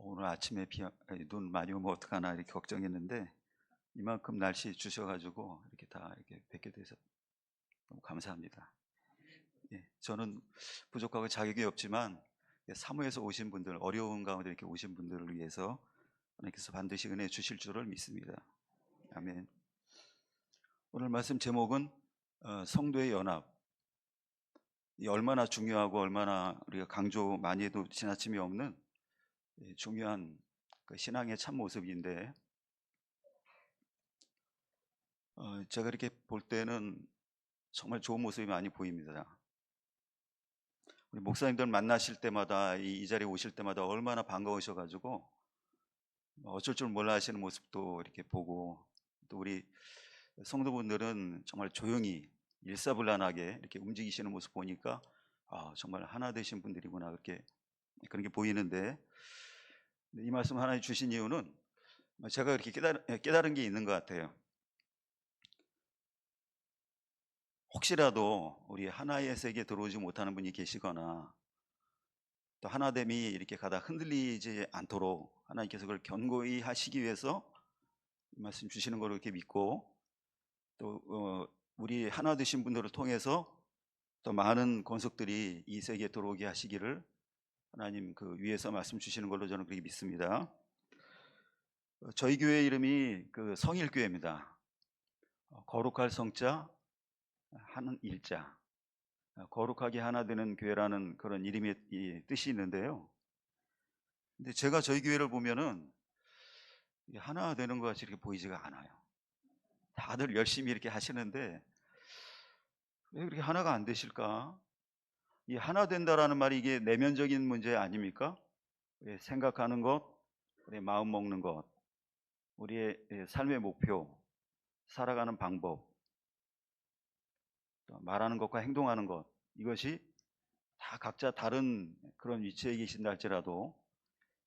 오늘 아침에 눈 많이 오면 어떡하나 이렇게 걱정했는데 이만큼 날씨 주셔가지고 이렇게 다 이렇게 뵙게 돼서 너무 감사합니다. 예, 저는 부족하고 자격이 없지만 사무에서 오신 분들, 어려운 가운데 이렇게 오신 분들을 위해서 하나님께서 반드시 은혜 주실 줄을 믿습니다. 아멘. 오늘 말씀 제목은 성도의 연합. 이 얼마나 중요하고 얼마나 우리가 강조 많이 해도 지나침이 없는 중요한 그 신앙의 참 모습인데, 제가 이렇게 볼 때는 정말 좋은 모습이 많이 보입니다. 우리 목사님들 만나실 때마다 이 자리에 오실 때마다 얼마나 반가우셔가지고 어쩔 줄 몰라 하시는 모습도 이렇게 보고, 또 우리 성도분들은 정말 조용히 일사불란하게 이렇게 움직이시는 모습 보니까 정말 하나 되신 분들이구나 그런 게 보이는데, 이 말씀 하나 주신 이유는 제가 이렇게 깨달은 게 있는 것 같아요. 혹시라도 우리 하나의 세계에 들어오지 못하는 분이 계시거나 또 하나됨이 이렇게 가다 흔들리지 않도록 하나님께서 그걸 견고히 하시기 위해서 이 말씀 주시는 걸 이렇게 믿고, 또 우리 하나 되신 분들을 통해서 또 많은 권속들이 이 세계에 들어오게 하시기를 하나님 그 위에서 말씀 주시는 걸로 저는 그렇게 믿습니다. 저희 교회 이름이 그 성일교회입니다. 거룩할 성자, 하는 일자, 거룩하게 하나 되는 교회라는 그런 이름의 뜻이 있는데요. 근데 제가 저희 교회를 보면은 하나 되는 것 같이 이렇게 보이지가 않아요. 다들 열심히 이렇게 하시는데 왜 그렇게 하나가 안 되실까? 이 하나 된다라는 말이 이게 내면적인 문제 아닙니까? 우리 생각하는 것, 우리 마음 먹는 것, 우리의 삶의 목표, 살아가는 방법, 또 말하는 것과 행동하는 것, 이것이 다 각자 다른 그런 위치에 계신다 할지라도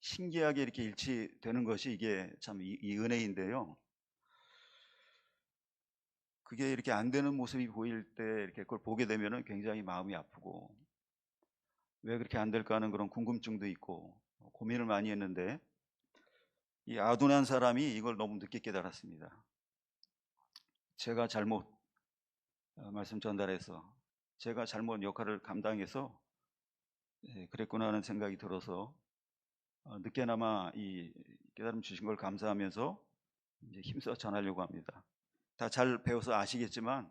신기하게 이렇게 일치되는 것이 이게 참 이 은혜인데요. 그게 이렇게 안 되는 모습이 보일 때 이렇게 그걸 보게 되면은 굉장히 마음이 아프고, 왜 그렇게 안 될까 하는 그런 궁금증도 있고 고민을 많이 했는데, 이 아둔한 사람이 이걸 너무 늦게 깨달았습니다. 제가 잘못 말씀 전달해서 제가 잘못 역할을 감당해서 그랬구나 하는 생각이 들어서 늦게나마 이 깨달음 주신 걸 감사하면서 이제 힘써 전하려고 합니다. 다 잘 배워서 아시겠지만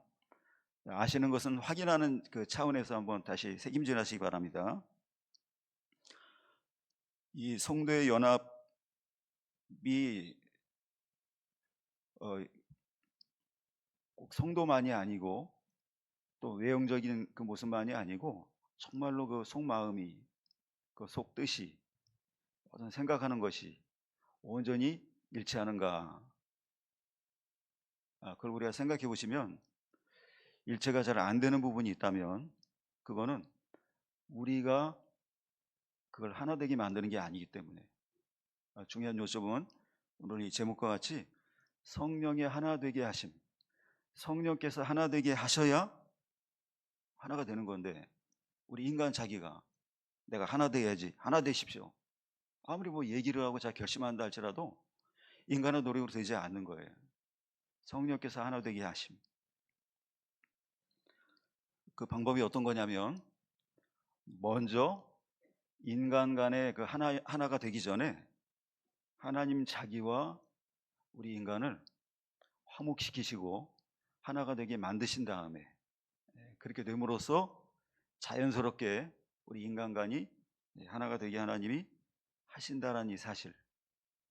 아시는 것은 확인하는 그 차원에서 한번 다시 새김질하시기 바랍니다. 이 성도의 연합이 꼭 성도만이 아니고 또 외형적인 그 모습만이 아니고 정말로 그 속마음이, 그 속뜻이, 어떤 생각하는 것이 온전히 일치하는가, 그걸 우리가 생각해 보시면 일체가 잘 안 되는 부분이 있다면 그거는 우리가 그걸 하나 되게 만드는 게 아니기 때문에, 중요한 요점은 오늘 이 제목과 같이 성령의 하나 되게 하심, 성령께서 하나 되게 하셔야 하나가 되는 건데, 우리 인간 자기가 내가 하나 돼야지, 하나 되십시오, 아무리 뭐 얘기를 하고 자 결심한다 할지라도 인간의 노력으로 되지 않는 거예요. 성령께서 하나 되게 하심, 그 방법이 어떤 거냐면, 먼저 인간 간의 그 하나가 되기 전에 하나님 자기와 우리 인간을 화목시키시고 하나가 되게 만드신 다음에, 그렇게 됨으로써 자연스럽게 우리 인간간이 하나가 되게 하나님이 하신다라는 이 사실,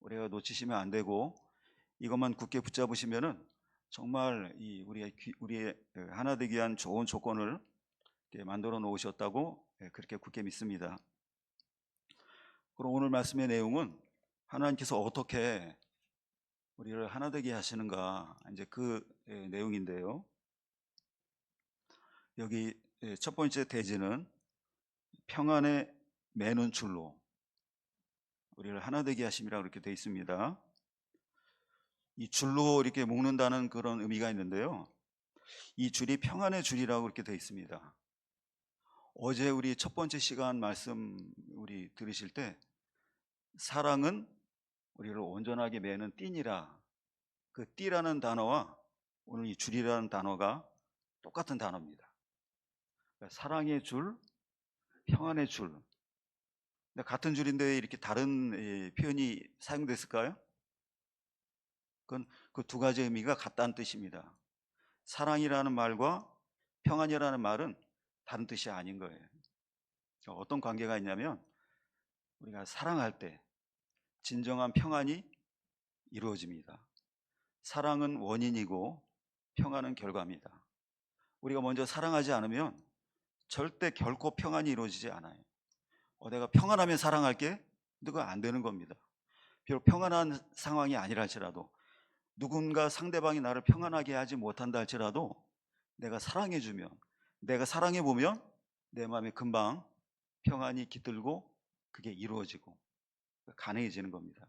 우리가 놓치시면 안 되고 이것만 굳게 붙잡으시면은 정말 우리의 하나 되기 위한 좋은 조건을 만들어 놓으셨다고 그렇게 굳게 믿습니다. 그럼 오늘 말씀의 내용은 하나님께서 어떻게 우리를 하나 되게 하시는가, 이제 그 내용인데요. 여기 첫 번째 대지는 평안에 매는 줄로 우리를 하나 되게 하심이라고 이렇게 되어 있습니다. 이 줄로 이렇게 묶는다는 그런 의미가 있는데요. 이 줄이 평안의 줄이라고 이렇게 되어 있습니다. 어제 우리 첫 번째 시간 말씀 우리 들으실 때 사랑은 우리를 온전하게 매는 띠니라. 그 띠라는 단어와 오늘 이 줄이라는 단어가 똑같은 단어입니다. 그러니까 사랑의 줄, 평안의 줄. 같은 줄인데 왜 이렇게 다른 표현이 사용됐을까요? 그건 그 두 가지 의미가 같다는 뜻입니다. 사랑이라는 말과 평안이라는 말은 다른 뜻이 아닌 거예요. 어떤 관계가 있냐면 우리가 사랑할 때 진정한 평안이 이루어집니다. 사랑은 원인이고 평안은 결과입니다. 우리가 먼저 사랑하지 않으면 절대 결코 평안이 이루어지지 않아요. 내가 평안하면 사랑할게? 그거 안 되는 겁니다. 비록 평안한 상황이 아니라 할지라도 누군가 상대방이 나를 평안하게 하지 못한다 할지라도 내가 사랑해주면, 내가 사랑해보면 내 마음에 금방 평안이 깃들고 그게 이루어지고 가능해지는 겁니다.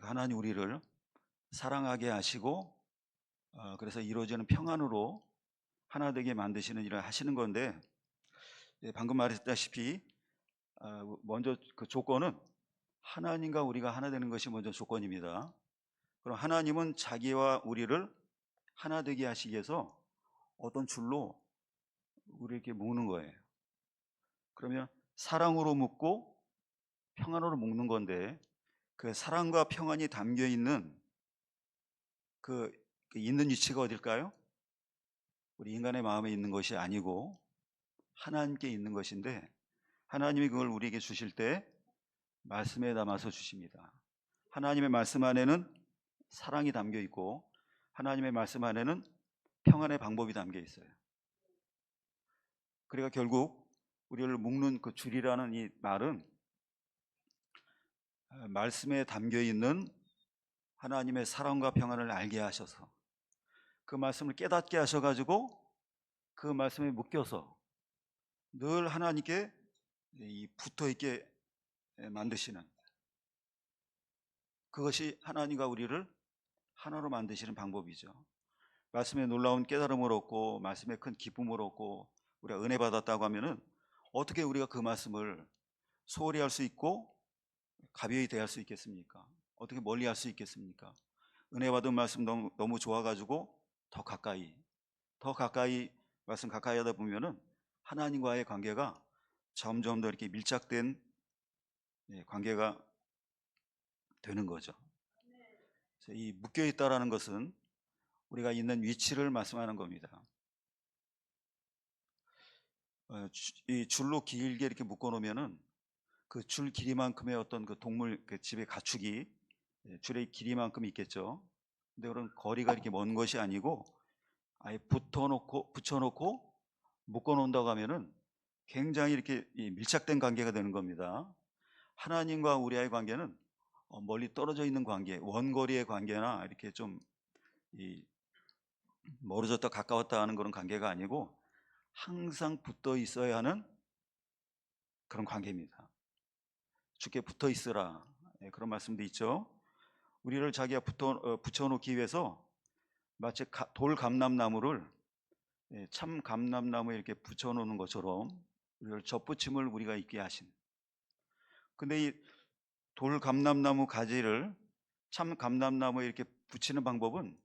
하나님 우리를 사랑하게 하시고 그래서 이루어지는 평안으로 하나 되게 만드시는 일을 하시는 건데, 방금 말했다시피 먼저 그 조건은 하나님과 우리가 하나 되는 것이 먼저 조건입니다. 그럼 하나님은 자기와 우리를 하나 되게 하시기 위해서 어떤 줄로 우리를 이렇게 묶는 거예요. 그러면 사랑으로 묶고 평안으로 묶는 건데, 그 사랑과 평안이 담겨 있는 그 있는 위치가 어딜까요? 우리 인간의 마음에 있는 것이 아니고 하나님께 있는 것인데, 하나님이 그걸 우리에게 주실 때 말씀에 담아서 주십니다. 하나님의 말씀 안에는 사랑이 담겨 있고 하나님의 말씀 안에는 평안의 방법이 담겨 있어요. 그러니까 결국 우리를 묶는 그 줄이라는 이 말은 말씀에 담겨 있는 하나님의 사랑과 평안을 알게 하셔서 그 말씀을 깨닫게 하셔가지고 그 말씀에 묶여서 늘 하나님께 붙어 있게 만드시는, 그것이 하나님과 우리를 하나로 만드시는 방법이죠. 말씀에 놀라운 깨달음을 얻고 말씀에 큰 기쁨을 얻고 우리가 은혜 받았다고 하면은 어떻게 우리가 그 말씀을 소홀히 할 수 있고 가벼이 대할 수 있겠습니까? 어떻게 멀리 할 수 있겠습니까? 은혜 받은 말씀 너무 좋아가지고 더 가까이 말씀 가까이 하다 보면은 하나님과의 관계가 점점 더 이렇게 밀착된 관계가 되는 거죠. 이 묶여 있다라는 것은 우리가 있는 위치를 말씀하는 겁니다. 이 줄로 길게 이렇게 묶어 놓으면은 그 줄 길이만큼의 어떤 그 동물, 그 집의 가축이 줄의 길이만큼 있겠죠. 근데 그런 거리가 이렇게 먼 것이 아니고 아예 붙여놓고 묶어 놓는다고 하면은 굉장히 이렇게 밀착된 관계가 되는 겁니다. 하나님과 우리와의 관계는 멀리 떨어져 있는 관계, 원거리의 관계나 이렇게 좀 멀어졌다 가까웠다 하는 그런 관계가 아니고 항상 붙어 있어야 하는 그런 관계입니다. 주께 붙어 있으라, 그런 말씀도 있죠. 우리를 자기가 붙여놓기 위해서 마치 돌 감람나무를 참 감람나무에 이렇게 붙여놓는 것처럼 우리를 접붙임을 우리가 있게 하신. 근데 이 돌 감람나무 가지를 참 감람나무에 이렇게 붙이는 방법은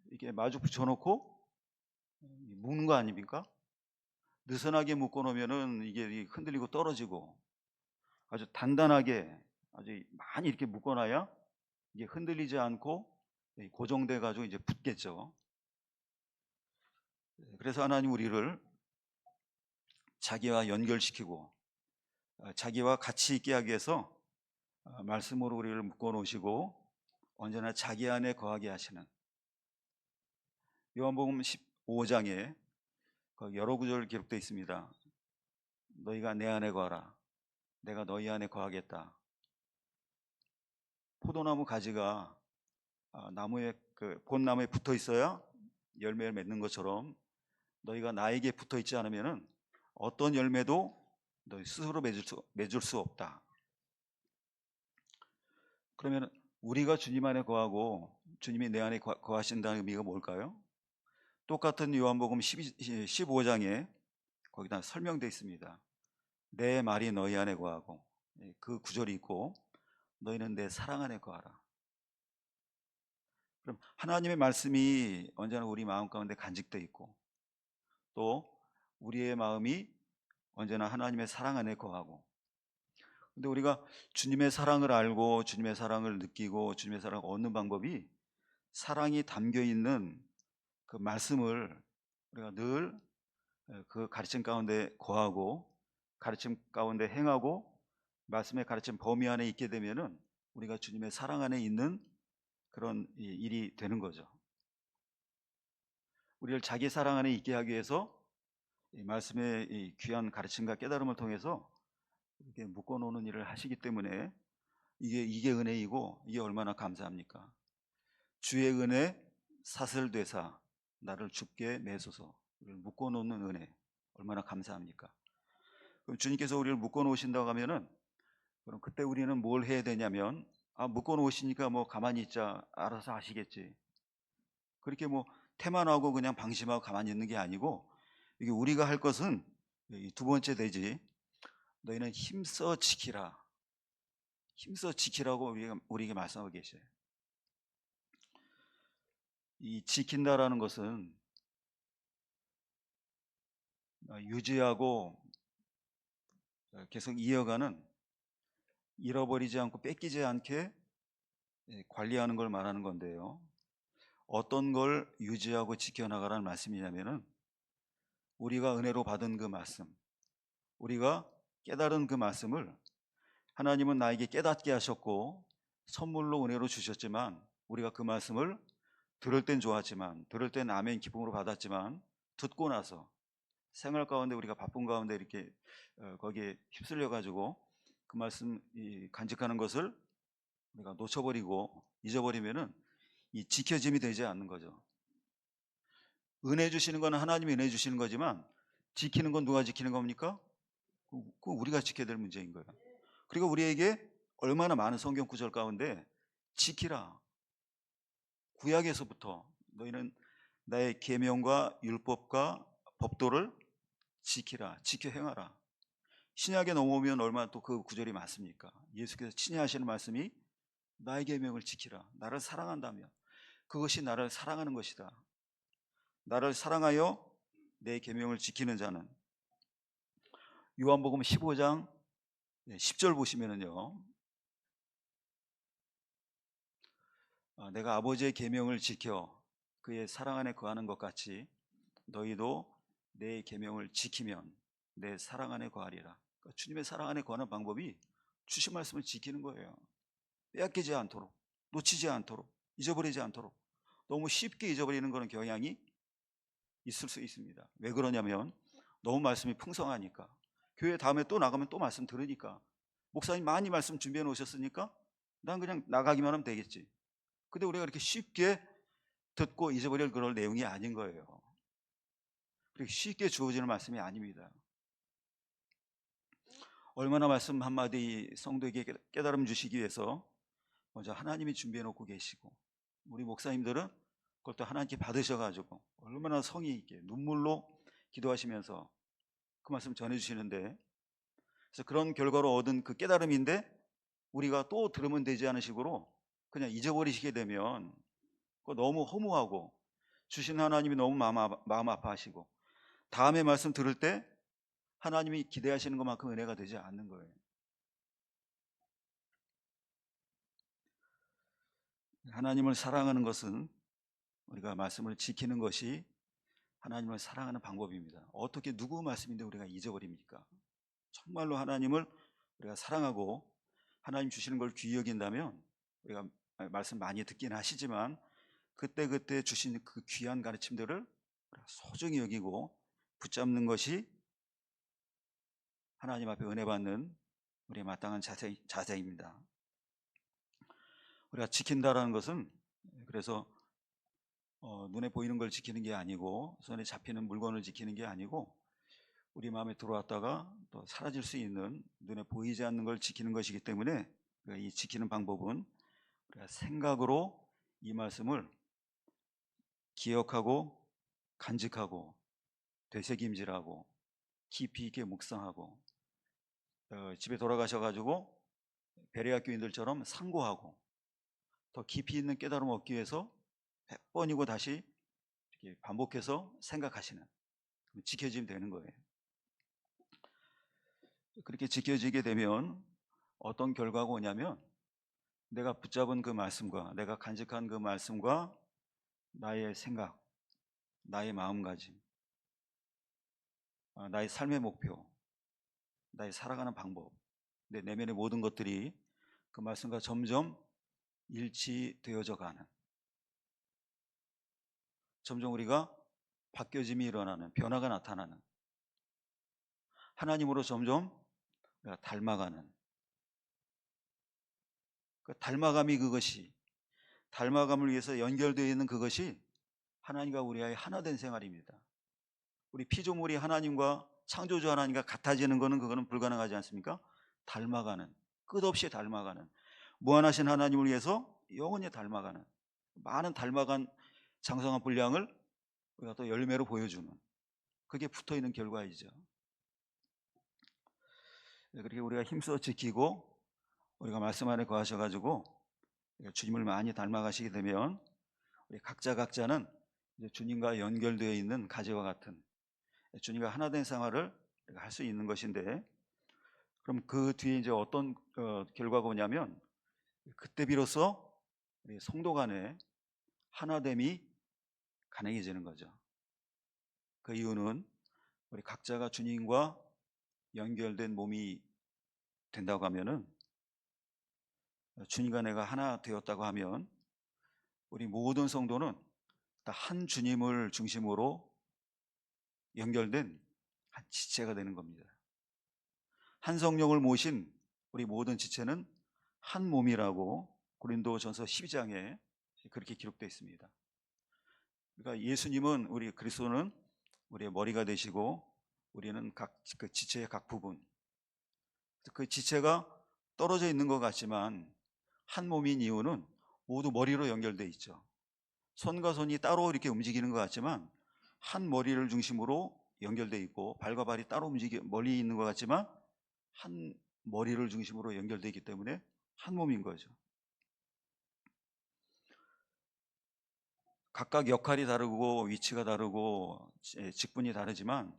이렇게 마주 붙여놓고 묶는 거 아닙니까? 느슨하게 묶어 놓으면은 이게 흔들리고 떨어지고, 아주 단단하게 아주 많이 이렇게 묶어놔야 이게 흔들리지 않고 고정돼 가지고 이제 붙겠죠. 그래서 하나님 우리를 자기와 연결시키고 자기와 같이 있게 하기 위해서 말씀으로 우리를 묶어 놓으시고 언제나 자기 안에 거하게 하시는, 요한복음 15장에 여러 구절 기록되어 있습니다. 너희가 내 안에 거하라, 내가 너희 안에 거하겠다. 포도나무 가지가 나무에 그 본 나무에 붙어 있어야 열매를 맺는 것처럼 너희가 나에게 붙어 있지 않으면은 어떤 열매도 너희 스스로 맺을 수 없다. 그러면 우리가 주님 안에 거하고 주님이 내 안에 거하신다는 의미가 뭘까요? 똑같은 요한복음 15장에 거기다 설명되어 있습니다. 내 말이 너희 안에 거하고, 그 구절이 있고, 너희는 내 사랑 안에 거하라. 그럼 하나님의 말씀이 언제나 우리 마음 가운데 간직되어 있고, 또 우리의 마음이 언제나 하나님의 사랑 안에 거하고. 근데 우리가 주님의 사랑을 알고 주님의 사랑을 느끼고 주님의 사랑을 얻는 방법이, 사랑이 담겨 있는 그 말씀을 우리가 늘 그 가르침 가운데 거하고 가르침 가운데 행하고 말씀의 가르침 범위 안에 있게 되면은 우리가 주님의 사랑 안에 있는 그런 일이 되는 거죠. 우리를 자기 사랑 안에 있게 하기 위해서 이 말씀의 이 귀한 가르침과 깨달음을 통해서 이렇게 묶어놓는 일을 하시기 때문에 이게 은혜이고, 이게 얼마나 감사합니까? 주의 은혜 사슬되사 나를 줍게 매소서. 우리를 묶어놓는 은혜 얼마나 감사합니까? 그럼 주님께서 우리를 묶어놓으신다고 하면은, 그럼 그때 우리는 뭘 해야 되냐면, 묶어놓으시니까 뭐 가만히 있자, 알아서 하시겠지, 그렇게 뭐 태만하고 그냥 방심하고 가만히 있는 게 아니고, 이게 우리가 할 것은 이두 번째 되지. 너희는 힘써 지키라. 힘써 지키라고 우리에게 말씀하고 계셔요. 이 지킨다라는 것은 유지하고 계속 이어가는, 잃어버리지 않고 뺏기지 않게 관리하는 걸 말하는 건데요. 어떤 걸 유지하고 지켜나가라는 말씀이냐면은, 우리가 은혜로 받은 그 말씀, 우리가 깨달은 그 말씀을 하나님은 나에게 깨닫게 하셨고 선물로 은혜로 주셨지만, 우리가 그 말씀을 들을 땐 좋았지만, 들을 땐 아멘 기쁨으로 받았지만, 듣고 나서 생활 가운데 우리가 바쁜 가운데 이렇게 거기에 휩쓸려 가지고 그 말씀 간직하는 것을 우리가 놓쳐버리고 잊어버리면은 이 지켜짐이 되지 않는 거죠. 은혜 주시는 건 하나님이 은혜 주시는 거지만, 지키는 건 누가 지키는 겁니까? 그 우리가 지켜야 될 문제인 거예요. 그리고 우리에게 얼마나 많은 성경 구절 가운데 지키라, 구약에서부터 너희는 나의 계명과 율법과 법도를 지키라, 지켜 행하라. 신약에 넘어오면 얼마나 또 그 구절이 많습니까? 예수께서 친히 하시는 말씀이 나의 계명을 지키라. 나를 사랑한다면 그것이 나를 사랑하는 것이다. 나를 사랑하여 내 계명을 지키는 자는, 요한복음 15장 10절 보시면은요, 내가 아버지의 계명을 지켜 그의 사랑 안에 거하는 것 같이 너희도 내 계명을 지키면 내 사랑 안에 거하리라. 그러니까 주님의 사랑 안에 거하는 방법이 주신 말씀을 지키는 거예요. 빼앗기지 않도록, 놓치지 않도록, 잊어버리지 않도록. 너무 쉽게 잊어버리는 그런 경향이 있을 수 있습니다. 왜 그러냐면, 너무 말씀이 풍성하니까. 교회 다음에 또 나가면 또 말씀 들으니까, 목사님 많이 말씀 준비해 놓으셨으니까 난 그냥 나가기만 하면 되겠지. 근데 우리가 그렇게 쉽게 듣고 잊어버릴 그런 내용이 아닌 거예요. 그렇게 쉽게 주어지는 말씀이 아닙니다. 얼마나 말씀 한마디 성도에게 깨달음 주시기 위해서 먼저 하나님이 준비해 놓고 계시고, 우리 목사님들은 그걸 또 하나님께 받으셔가지고 얼마나 성의 있게 눈물로 기도하시면서 그 말씀 전해주시는데, 그래서 그런 결과로 얻은 그 깨달음인데 우리가 또 들으면 되지 않은 식으로 그냥 잊어버리시게 되면 그거 너무 허무하고, 주신 하나님이 너무 마음 아파하시고 다음에 말씀 들을 때 하나님이 기대하시는 것만큼 은혜가 되지 않는 거예요. 하나님을 사랑하는 것은, 우리가 말씀을 지키는 것이 하나님을 사랑하는 방법입니다. 어떻게 누구 말씀인데 우리가 잊어버립니까? 정말로 하나님을 우리가 사랑하고 하나님 주시는 걸 귀히 여긴다면, 우리가 말씀 많이 듣긴 하시지만 그때그때 주신 그 귀한 가르침들을 소중히 여기고 붙잡는 것이 하나님 앞에 은혜 받는 우리의 마땅한 자세입니다. 우리가 지킨다라는 것은, 그래서 눈에 보이는 걸 지키는 게 아니고 손에 잡히는 물건을 지키는 게 아니고, 우리 마음에 들어왔다가 또 사라질 수 있는 눈에 보이지 않는 걸 지키는 것이기 때문에, 이 지키는 방법은 우리가 생각으로 이 말씀을 기억하고 간직하고 되새김질하고 깊이 있게 묵상하고 집에 돌아가셔가지고 베레아 교인들처럼 상고하고 더 깊이 있는 깨달음 얻기 위해서 100번이고 다시 이렇게 반복해서 생각하시는, 지켜지면 되는 거예요. 그렇게 지켜지게 되면 어떤 결과가 오냐면 내가 붙잡은 그 말씀과 내가 간직한 그 말씀과 나의 생각, 나의 마음가짐, 나의 삶의 목표, 나의 살아가는 방법, 내 내면의 모든 것들이 그 말씀과 점점 일치되어져 가는, 점점 우리가 바뀌어짐이 일어나는, 변화가 나타나는, 하나님으로 점점 우리가 닮아가는 그 닮아감이, 그것이 닮아감을 위해서 연결되어 있는 그것이 하나님과 우리와의 하나 된 생활입니다. 우리 피조물이 하나님과 창조주 하나님과 같아지는 것은 그거는 불가능하지 않습니까? 닮아가는, 끝없이 닮아가는, 무한하신 하나님을 위해서 영원히 닮아가는, 많은 닮아간 장성한 분량을 우리가 또 열매로 보여주는, 그게 붙어있는 결과이죠. 그렇게 우리가 힘써 지키고 우리가 말씀 안에 거하셔가지고 주님을 많이 닮아가시게 되면 우리 각자는 이제 주님과 연결되어 있는 가지와 같은 주님과 하나 된 생활을 할 수 있는 것인데, 그럼 그 뒤에 이제 어떤 결과가 오냐면 그때 비로소 우리 성도 간의 하나됨이 가능해지는 거죠. 그 이유는 우리 각자가 주님과 연결된 몸이 된다고 하면은, 주님과 내가 하나 되었다고 하면 우리 모든 성도는 다 한 주님을 중심으로 연결된 한 지체가 되는 겁니다. 한 성령을 모신 우리 모든 지체는 한 몸이라고 고린도전서 12장에 그렇게 기록되어 있습니다. 그러니까 예수님은, 우리 그리스도는 우리의 머리가 되시고 우리는 그 지체의 각 부분, 그 지체가 떨어져 있는 것 같지만 한 몸인 이유는 모두 머리로 연결되어 있죠. 손과 손이 따로 이렇게 움직이는 것 같지만 한 머리를 중심으로 연결되어 있고, 발과 발이 따로 멀리 있는 것 같지만 한 머리를 중심으로 연결되어 있기 때문에 한 몸인 거죠. 각각 역할이 다르고 위치가 다르고 직분이 다르지만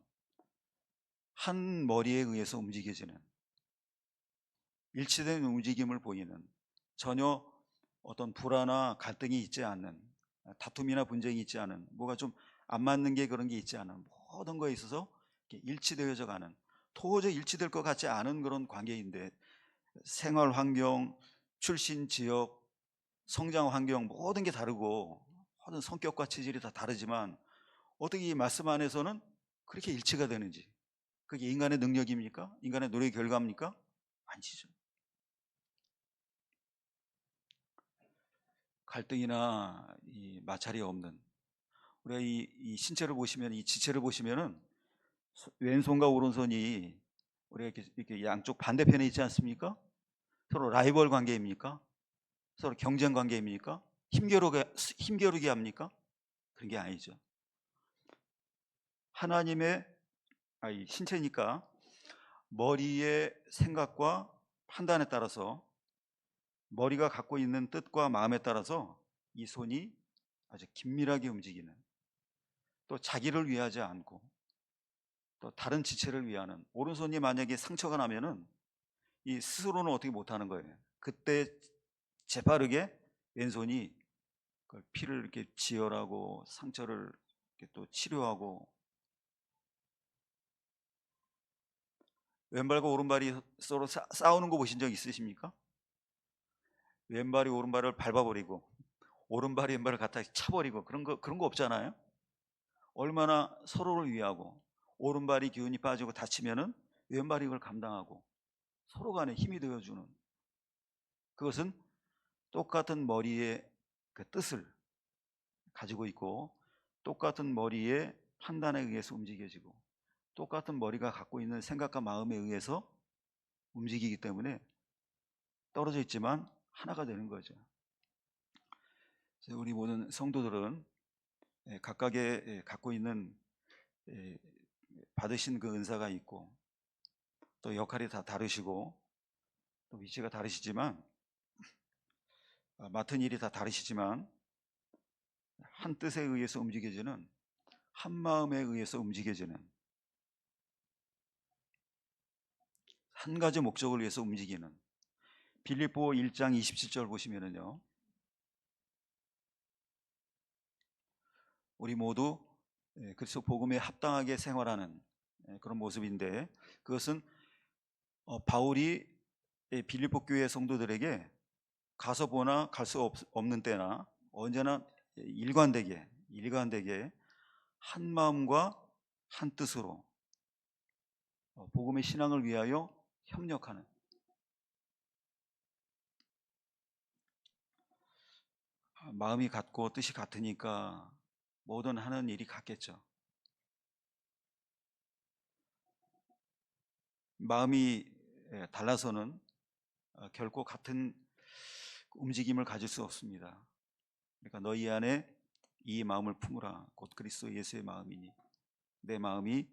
한 머리에 의해서 움직여지는, 일치된 움직임을 보이는, 전혀 어떤 불화나 갈등이 있지 않는, 다툼이나 분쟁이 있지 않은, 뭐가 좀 안 맞는 게 그런 게 있지 않은, 모든 거에 있어서 일치되어져 가는, 도저히 일치될 것 같지 않은 그런 관계인데, 생활 환경, 출신 지역, 성장 환경 모든 게 다르고 모든 성격과 체질이 다 다르지만 어떻게 이 말씀 안에서는 그렇게 일치가 되는지, 그게 인간의 능력입니까? 인간의 노력의 결과입니까? 아니죠. 갈등이나 이 마찰이 없는, 우리가 이 신체를 보시면, 이 지체를 보시면은 왼손과 오른손이 우리가 이렇게 양쪽 반대편에 있지 않습니까? 서로 라이벌 관계입니까? 서로 경쟁 관계입니까? 힘겨루게 합니까? 그런 게 아니죠. 하나님의 신체니까 머리의 생각과 판단에 따라서, 머리가 갖고 있는 뜻과 마음에 따라서 이 손이 아주 긴밀하게 움직이는, 또 자기를 위하지 않고 또 다른 지체를 위하는, 오른손이 만약에 상처가 나면은 이 스스로는 어떻게 못하는 거예요. 그때 재빠르게 왼손이 그 피를 이렇게 지혈하고 상처를 이렇게 또 치료하고, 왼발과 오른발이 서로 싸우는 거 보신 적 있으십니까? 왼발이 오른발을 밟아버리고 오른발이 왼발을 갖다 차버리고 그런 거 없잖아요. 얼마나 서로를 위하고, 오른발이 기운이 빠지고 다치면은 왼발이 이걸 감당하고 서로 간에 힘이 되어주는, 그것은 똑같은 머리의 그 뜻을 가지고 있고 똑같은 머리의 판단에 의해서 움직여지고 똑같은 머리가 갖고 있는 생각과 마음에 의해서 움직이기 때문에 떨어져 있지만 하나가 되는 거죠. 우리 모든 성도들은 각각의 갖고 있는 받으신 그 은사가 있고 또 역할이 다 다르시고 또 위치가 다르시지만 맡은 일이 다 다르시지만 한 뜻에 의해서 움직여지는, 한 마음에 의해서 움직여지는, 한 가지 목적을 위해서 움직이는, 빌립보 1장 27절 보시면은요, 우리 모두 그리스도 복음에 합당하게 생활하는 그런 모습인데, 그것은 바울이 빌립보 교회 성도들에게 가서 보나 갈 수 없는 때나 언제나 일관되게 한 마음과 한 뜻으로 복음의 신앙을 위하여 협력하는, 마음이 같고 뜻이 같으니까 뭐든 하는 일이 같겠죠. 마음이 달라서는 결코 같은 움직임을 가질 수 없습니다. 그러니까 너희 안에 이 마음을 품으라 곧 그리스도 예수의 마음이니, 내 마음이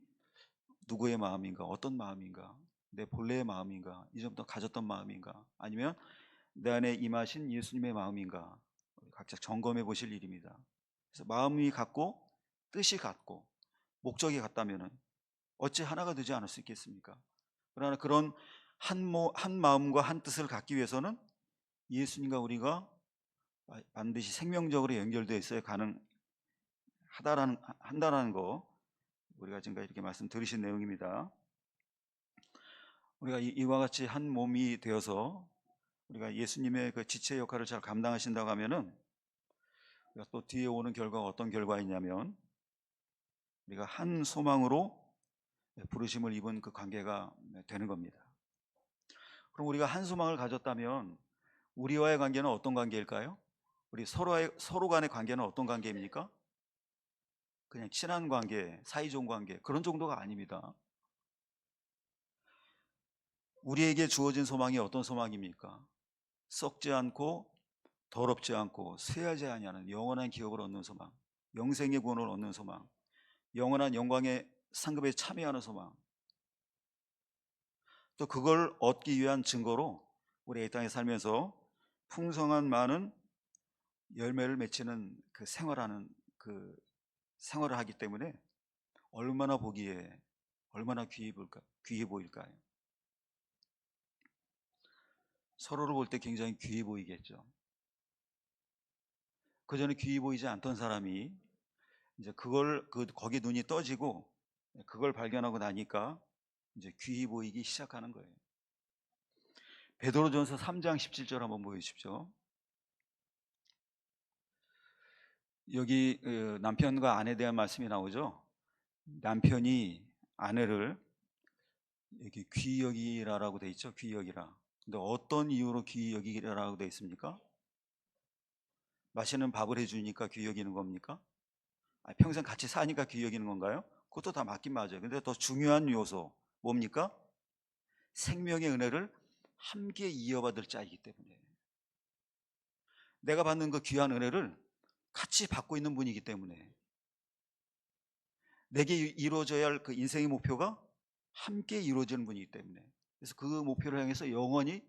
누구의 마음인가, 어떤 마음인가, 내 본래의 마음인가, 이전부터 가졌던 마음인가, 아니면 내 안에 임하신 예수님의 마음인가, 각자 점검해 보실 일입니다. 그래서 마음이 같고 뜻이 같고 목적이 같다면 어찌 하나가 되지 않을 수 있겠습니까? 그러나 그런 한 마음과 한 뜻을 갖기 위해서는 예수님과 우리가 반드시 생명적으로 연결되어 있어야 한다라는 거, 우리가 지금까지 이렇게 말씀 들으신 내용입니다. 우리가 이와 같이 한 몸이 되어서 우리가 예수님의 그 지체 역할을 잘 감당하신다고 하면은 우리가 또 뒤에 오는 결과가 어떤 결과이냐면, 우리가 한 소망으로 부르심을 입은 그 관계가 되는 겁니다. 그럼 우리가 한 소망을 가졌다면 우리와의 관계는 어떤 관계일까요? 우리 서로 간의 관계는 어떤 관계입니까? 그냥 친한 관계, 사이좋은 관계, 그런 정도가 아닙니다. 우리에게 주어진 소망이 어떤 소망입니까? 썩지 않고 더럽지 않고 쇠하지 아니하는 영원한 기업을 얻는 소망, 영생의 구원을 얻는 소망, 영원한 영광의 상급에 참여하는 소망, 또 그걸 얻기 위한 증거로 우리 이 땅에 살면서 풍성한 많은 열매를 맺히는 그 생활을 하기 때문에 얼마나 보기에 얼마나 귀해 보일까요? 서로를 볼 때 굉장히 귀해 보이겠죠. 그 전에 귀해 보이지 않던 사람이 이제 거기 눈이 떠지고 그걸 발견하고 나니까 이제 귀해 보이기 시작하는 거예요. 베드로전서 3장 17절 한번 보여주십시오. 여기 남편과 아내에 대한 말씀이 나오죠. 남편이 아내를 여기 귀히 여기라라고 돼 있죠. 귀히 여기라. 근데 어떤 이유로 귀히 여기라라고 돼 있습니까? 맛있는 밥을 해주니까 귀히 여기는 겁니까? 평생 같이 사니까 귀히 여기는 건가요? 그것도 다 맞긴 맞아요. 근데 더 중요한 요소 뭡니까? 생명의 은혜를 함께 이어받을 자이기 때문에, 내가 받는 그 귀한 은혜를 같이 받고 있는 분이기 때문에, 내게 이루어져야 할 그 인생의 목표가 함께 이루어지는 분이기 때문에, 그래서 그 목표를 향해서 영원히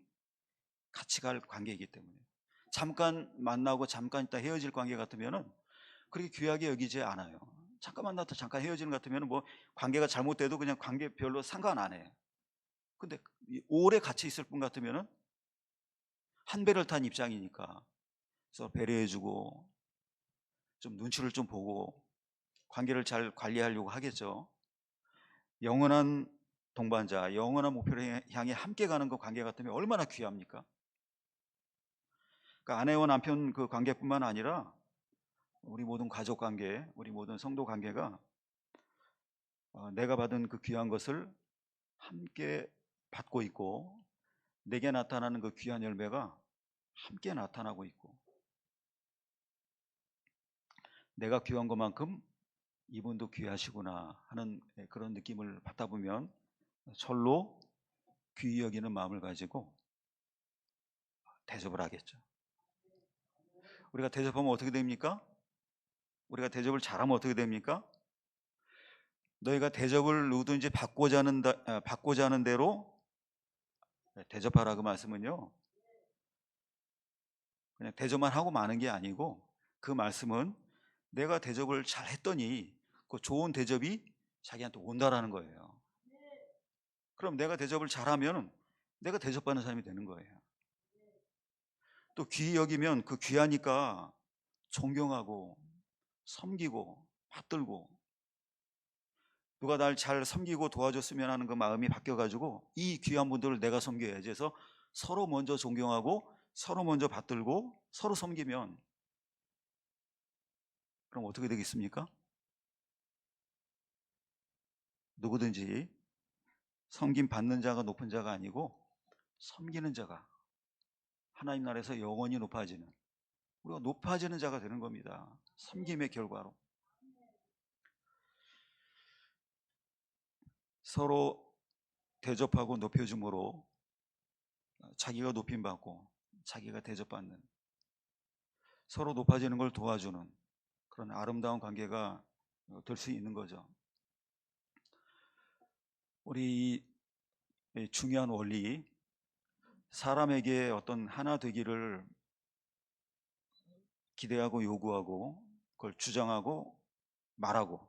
같이 갈 관계이기 때문에, 잠깐 만나고 잠깐 있다 헤어질 관계 같으면은 그렇게 귀하게 여기지 않아요. 잠깐 만났다 잠깐 헤어지는 것 같으면 뭐 관계가 잘못돼도 그냥 관계 별로 상관 안 해. 근데 오래 같이 있을 분 같으면은 한 배를 탄 입장이니까 그래서 배려해주고 좀 눈치를 좀 보고 관계를 잘 관리하려고 하겠죠. 영원한 동반자, 영원한 목표를 향해 함께 가는 그 관계 같으면 얼마나 귀합니까? 그러니까 아내와 남편 그 관계뿐만 아니라 우리 모든 가족 관계, 우리 모든 성도 관계가 내가 받은 그 귀한 것을 함께 받고 있고, 내게 나타나는 그 귀한 열매가 함께 나타나고 있고, 내가 귀한 것만큼 이분도 귀하시구나 하는 그런 느낌을 받다 보면 절로 귀히 여기는 마음을 가지고 대접을 하겠죠. 우리가 대접하면 어떻게 됩니까? 우리가 대접을 잘하면 어떻게 됩니까? 너희가 대접을 누구든지 받고자 하는 대로 대접하라. 그 말씀은요, 그냥 대접만 하고 마는 게 아니고, 그 말씀은 내가 대접을 잘 했더니 그 좋은 대접이 자기한테 온다라는 거예요. 그럼 내가 대접을 잘하면 내가 대접받는 사람이 되는 거예요. 또 귀히 여기면 그 귀하니까 존경하고 섬기고 받들고, 누가 날 잘 섬기고 도와줬으면 하는 그 마음이 바뀌어가지고 이 귀한 분들을 내가 섬겨야지 해서 서로 먼저 존경하고 서로 먼저 받들고 서로 섬기면, 그럼 어떻게 되겠습니까? 누구든지 섬김 받는 자가 높은 자가 아니고 섬기는 자가 하나님 나라에서 영원히 높아지는, 우리가 높아지는 자가 되는 겁니다. 섬김의 결과로. 서로 대접하고 높여줌으로 자기가 높임받고 자기가 대접받는, 서로 높아지는 걸 도와주는 그런 아름다운 관계가 될 수 있는 거죠. 우리 이 중요한 원리, 사람에게 어떤 하나 되기를 기대하고 요구하고 그걸 주장하고 말하고,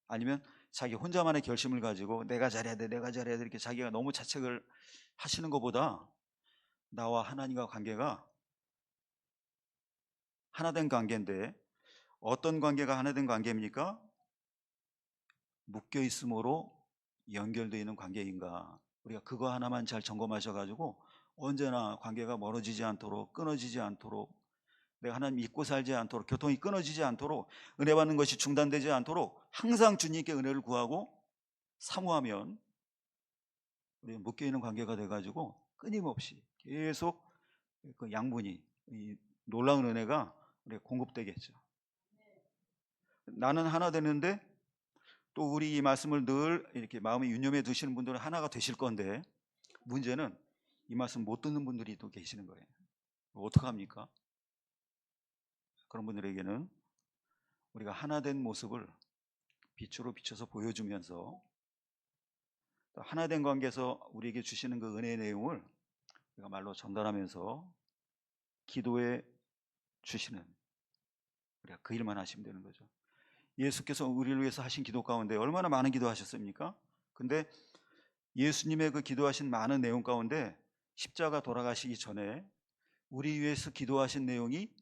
아니면 자기 혼자만의 결심을 가지고 내가 잘해야 돼 내가 잘해야 돼 이렇게 자기가 너무 자책을 하시는 것보다, 나와 하나님과 관계가 하나된 관계인데, 어떤 관계가 하나된 관계입니까? 묶여 있음으로 연결되어 있는 관계인가, 우리가 그거 하나만 잘 점검하셔가지고 언제나 관계가 멀어지지 않도록, 끊어지지 않도록, 내가 하나님 믿고 살지 않도록, 교통이 끊어지지 않도록, 은혜 받는 것이 중단되지 않도록 항상 주님께 은혜를 구하고 사모하면 우리 묶여있는 관계가 돼가지고 끊임없이 계속 그 양분이, 이 놀라운 은혜가 우리가 공급되겠죠. 나는 하나 되는데, 또 우리 이 말씀을 늘 이렇게 마음에 유념해 두시는 분들은 하나가 되실 건데, 문제는 이 말씀 못 듣는 분들이 또 계시는 거예요. 어떡합니까? 그런 분들에게는 우리가 하나 된 모습을 빛으로 비춰서 보여주면서, 또 하나 된 관계에서 우리에게 주시는 그 은혜의 내용을 우리가 말로 전달하면서 기도해 주시는, 우리가 그 일만 하시면 되는 거죠. 예수께서 우리를 위해서 하신 기도 가운데 얼마나 많은 기도하셨습니까? 근데 예수님의 그 기도하신 많은 내용 가운데 십자가 돌아가시기 전에 우리 위해서 기도하신 내용이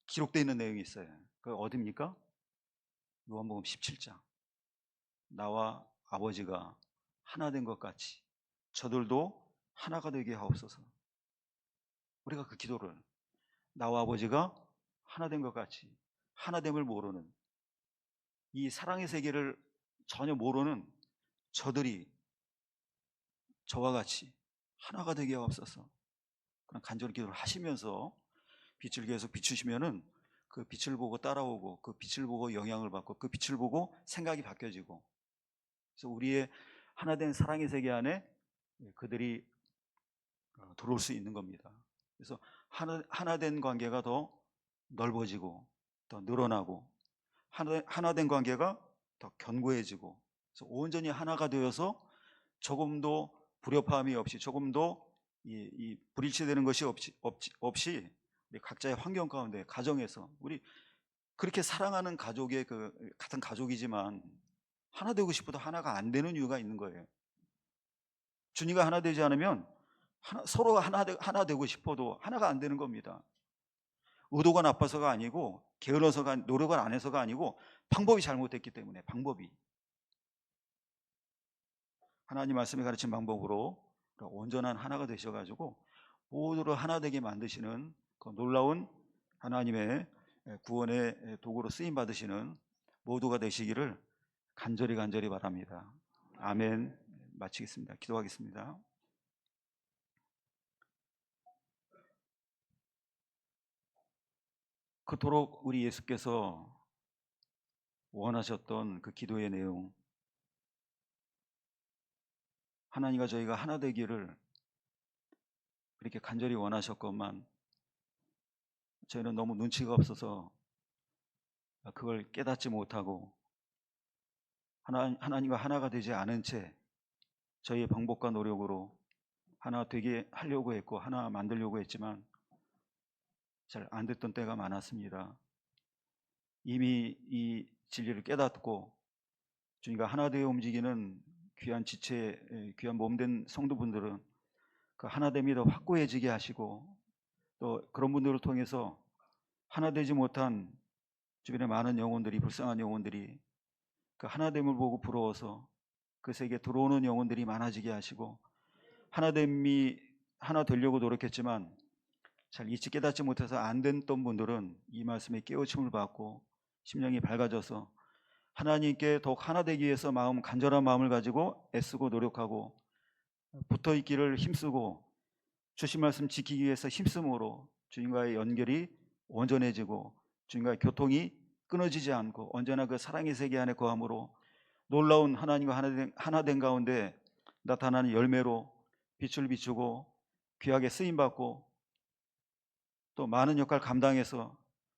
기록되어 있는 내용이 있어요. 그 어디입니까? 요한복음 17장. 나와 아버지가 하나 된 것 같이 저들도 하나가 되게 하옵소서. 우리가 그 기도를, 나와 아버지가 하나 된 것 같이, 하나됨을 모르는, 이 사랑의 세계를 전혀 모르는 저들이 저와 같이 하나가 되게 하옵소서. 그런 간절히 기도를 하시면서 빛을 계속 비추시면은 그 빛을 보고 따라오고, 그 빛을 보고 영향을 받고, 그 빛을 보고 생각이 바뀌어지고, 그래서 우리의 하나된 사랑의 세계 안에 그들이 들어올 수 있는 겁니다. 그래서 하나된 관계가 더 넓어지고 더 늘어나고, 하나된 관계가 더 견고해지고, 그래서 온전히 하나가 되어서 조금도 불협화음이 없이, 조금도 이 불일치되는 것이 없이 우리 각자의 환경 가운데, 가정에서 우리 그렇게 사랑하는 가족의 그 같은 가족이지만 하나 되고 싶어도 하나가 안 되는 이유가 있는 거예요. 주님과 하나 되지 않으면 서로가 하나 되고 싶어도 하나가 안 되는 겁니다. 의도가 나빠서가 아니고, 게을러서가, 노력을 안 해서가 아니고, 방법이 잘못됐기 때문에, 방법이 하나님 말씀에 가르친 방법으로 온전한 하나가 되셔가지고 모두를 하나 되게 만드시는 그 놀라운 하나님의 구원의 도구로 쓰임 받으시는 모두가 되시기를 간절히 바랍니다. 아멘. 마치겠습니다. 기도하겠습니다. 그토록 우리 예수께서 원하셨던 그 기도의 내용, 하나님과 저희가 하나 되기를 그렇게 간절히 원하셨건만 저희는 너무 눈치가 없어서 그걸 깨닫지 못하고 하나님과 하나가 되지 않은 채 저희의 방법과 노력으로 하나 되게 하려고 했고 하나 만들려고 했지만 잘 안 됐던 때가 많았습니다. 이미 이 진리를 깨닫고 주님과 하나 되어 움직이는 귀한 지체, 귀한 몸된 성도분들은 그 하나됨이 더 확고해지게 하시고 또 그런 분들을 통해서 하나 되지 못한 주변의 많은 영혼들이, 불쌍한 영혼들이 그 하나됨을 보고 부러워서 그 세계에 들어오는 영혼들이 많아지게 하시고, 하나됨이 하나 되려고 노력했지만 잘 잊지 깨닫지 못해서 안 됐던 분들은 이 말씀에 깨우침을 받고 심령이 밝아져서 하나님께 더욱 하나 되기 위해서 간절한 마음을 가지고 애쓰고 노력하고 붙어있기를 힘쓰고 주신 말씀 지키기 위해서 힘쓰므로 주님과의 연결이 온전해지고 주님과의 교통이 끊어지지 않고 언제나 그 사랑의 세계 안에 거함으로 놀라운 하나님과 하나된 가운데 나타나는 열매로 빛을 비추고 귀하게 쓰임받고 또 많은 역할 감당해서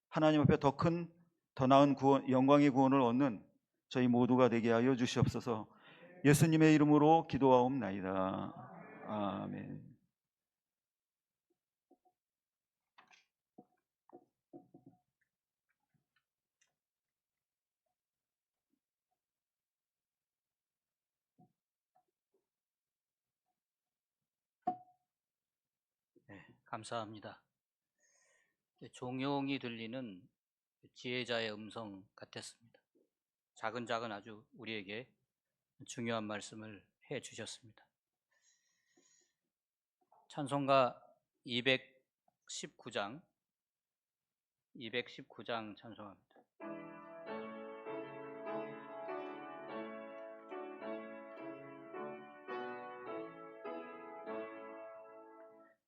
하나님 앞에 더 큰, 더 나은 구원, 영광의 구원을 얻는 저희 모두가 되게 하여 주시옵소서. 예수님의 이름으로 기도하옵나이다. 아멘. 네, 감사합니다. 종용이 들리는 지혜자의 음성 같았습니다. 작은 아주 우리에게 중요한 말씀을 해 주셨습니다. 찬송가 219장 찬송합니다.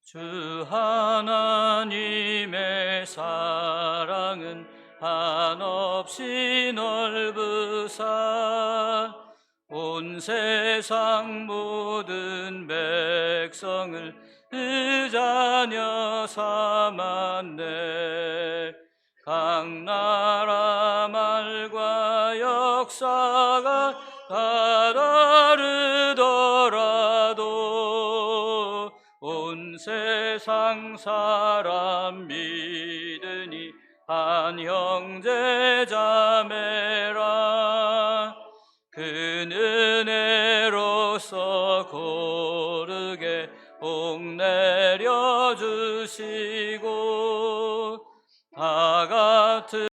주 하나님의 사랑은 한없이 넓으사 온 세상 모든 백성을 그 자녀 삼았네. 각 나라 말과 역사가 다 다르더라도 온 세상 사람 믿으니 한 형제 자매라.